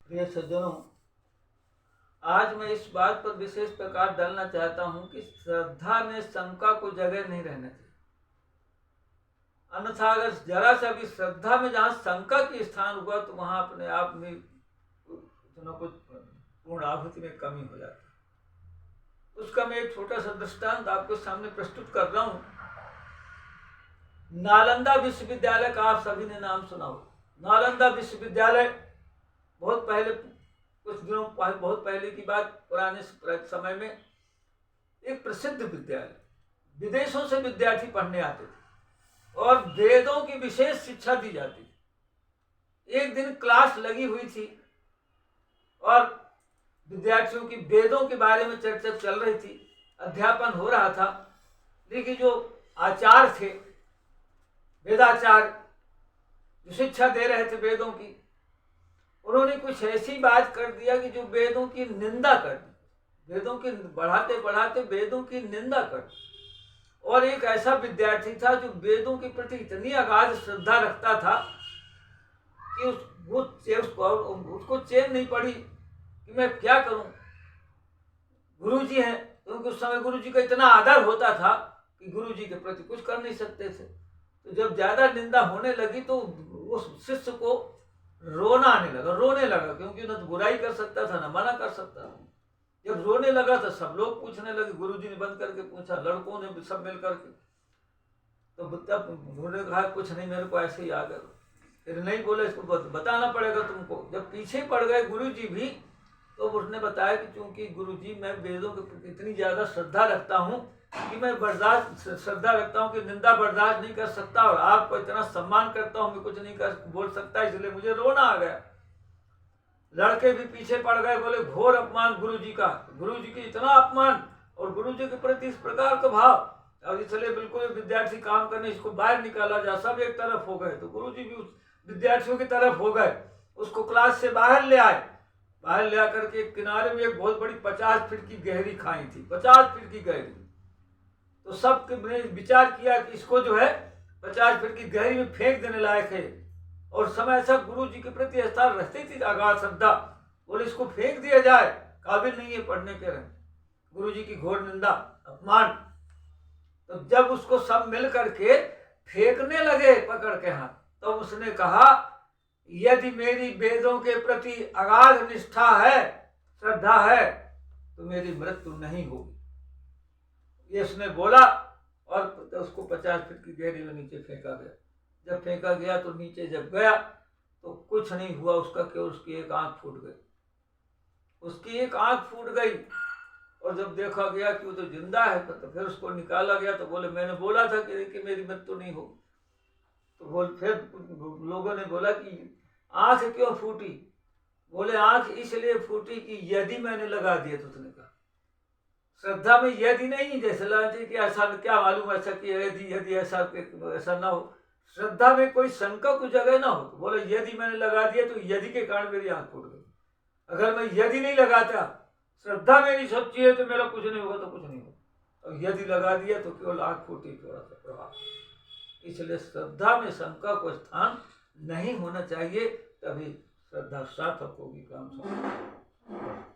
प्रिय सज्जनों, आज मैं इस बात पर विशेष प्रकाश डालना चाहता हूं कि श्रद्धा में शंका को जगह नहीं रहना चाहिए। अन्यथा अगर जरा सा भी श्रद्धा में जहां शंका की स्थान हुआ तो वहां अपने आप में कुछ न कुछ पूर्ण आहुति में कमी हो जाती है। उसका मैं एक छोटा सा दृष्टांत आपके सामने प्रस्तुत कर रहा हूं। नालंदा विश्वविद्यालय का आप सभी ने नाम सुना हो। नालंदा विश्वविद्यालय बहुत पहले, कुछ दिनों बहुत पहले की बात, पुराने समय में एक प्रसिद्ध विद्यालय, विदेशों से विद्यार्थी पढ़ने आते थे और वेदों की विशेष शिक्षा दी जाती थी। एक दिन क्लास लगी हुई थी और विद्यार्थियों की वेदों के बारे में चर्चा चल रही थी, अध्यापन हो रहा था। लेकिन जो आचार्य थे, वेदाचार्य जो शिक्षा दे रहे थे वेदों की, उन्होंने कुछ ऐसी बात कर दिया कि जो वेदों की निंदा कर दी। वेदों की बढ़ाते बढ़ाते वेदों की निंदा कर दी। और एक ऐसा विद्यार्थी था जो वेदों के प्रति इतनी अगाध श्रद्धा रखता था कि उसको चैन नहीं पड़ी कि मैं क्या करूं। गुरुजी हैं, क्योंकि उस समय गुरुजी का इतना आदर होता था कि गुरुजी के प्रति कुछ कर नहीं सकते थे। तो जब ज्यादा निंदा होने लगी तो उस शिष्य को रोने लगा, क्योंकि न तो बुराई कर सकता था न मना कर सकता था। जब रोने लगा तो सब लोग पूछने लगे, गुरुजी ने बंद करके पूछा, लड़कों ने सब मिल करके। तो तब उन्होंने कहा कुछ नहीं, मेरे को ऐसे ही आ गया। फिर नहीं बोले, इसको बताना पड़ेगा तुमको। जब पीछे पड़ गए गुरुजी भी, तो उसने बताया कि चूंकि गुरुजी मैं वेदों के प्रति इतनी ज्यादा श्रद्धा रखता हूँ कि मैं श्रद्धा रखता हूँ कि निंदा बर्दाश्त नहीं कर सकता, और आपको इतना सम्मान करता हूँ, मैं कुछ नहीं बोल सकता, इसलिए मुझे रोना आ गया। लड़के भी पीछे पड़ गए, बोले घोर अपमान गुरुजी का, गुरुजी की इतना अपमान और गुरुजी के प्रति इस प्रकार का भाव, और इसलिए बिल्कुल विद्यार्थी काम करने, इसको बाहर निकाला जा। सब एक तरफ हो गए, तो गुरुजी भी उस विद्यार्थियों की तरफ हो गए। उसको क्लास से बाहर ले आए। बाहर ले आकर के किनारे में एक बहुत बड़ी 50 फीट की गहरी खाई थी, 50 फीट की गहरी। तो सब ने विचार किया कि इसको जो है 50 फीट की गहरी में फेंक देने लायक है। और समय ऐसा गुरु जी के प्रति ऐसा रहती थी अगाध श्रद्धा, बोले इसको फेंक दिया जाए, काबिल नहीं है पढ़ने के रहे। गुरु जी की घोर निंदा, अपमान। तो जब उसको सब मिल करके फेंकने लगे पकड़ के हाथ, तो उसने कहा यदि मेरी वेदों के प्रति अगाध निष्ठा है, श्रद्धा है, तो मेरी मृत्यु नहीं होगी। ये उसने बोला और उसको 50 फीट की गहरी में नीचे फेंका गया। जब फेंका गया तो नीचे जब गया तो कुछ नहीं हुआ उसका, केवल उसकी एक आंख फूट गई। उसकी एक आंख फूट गई और जब देखा गया कि वो तो जिंदा है, तो फिर उसको निकाला गया। तो बोले मैंने बोला था कि मेरी मृत्यु नहीं होगी। तो बोल फिर लोगों ने बोला कि आंख क्यों फूटी? बोले आंख इसलिए फूटी कि यदि मैंने लगा दिया। तो उसने कहा श्रद्धा में यदि नहीं, जैसे लगते कि ऐसा क्या मालूम ऐसा कि यदि ऐसा ना हो। श्रद्धा में कोई शंका को जगह ना हो। तो बोले यदि मैंने लगा दिया तो यदि के कारण मेरी आंख फूट गई। अगर मैं यदि नहीं लगाता, श्रद्धा मेरी सच्ची है तो मेरा कुछ नहीं होगा, तो कुछ नहीं होगा। और यदि लगा दिया तो केवल आंख फूटी, थोड़ा सा प्रभाव। इसलिए श्रद्धा में शंका को स्थान नहीं होना चाहिए, तभी श्रद्धा सार्थक होगी, काम सार्थक।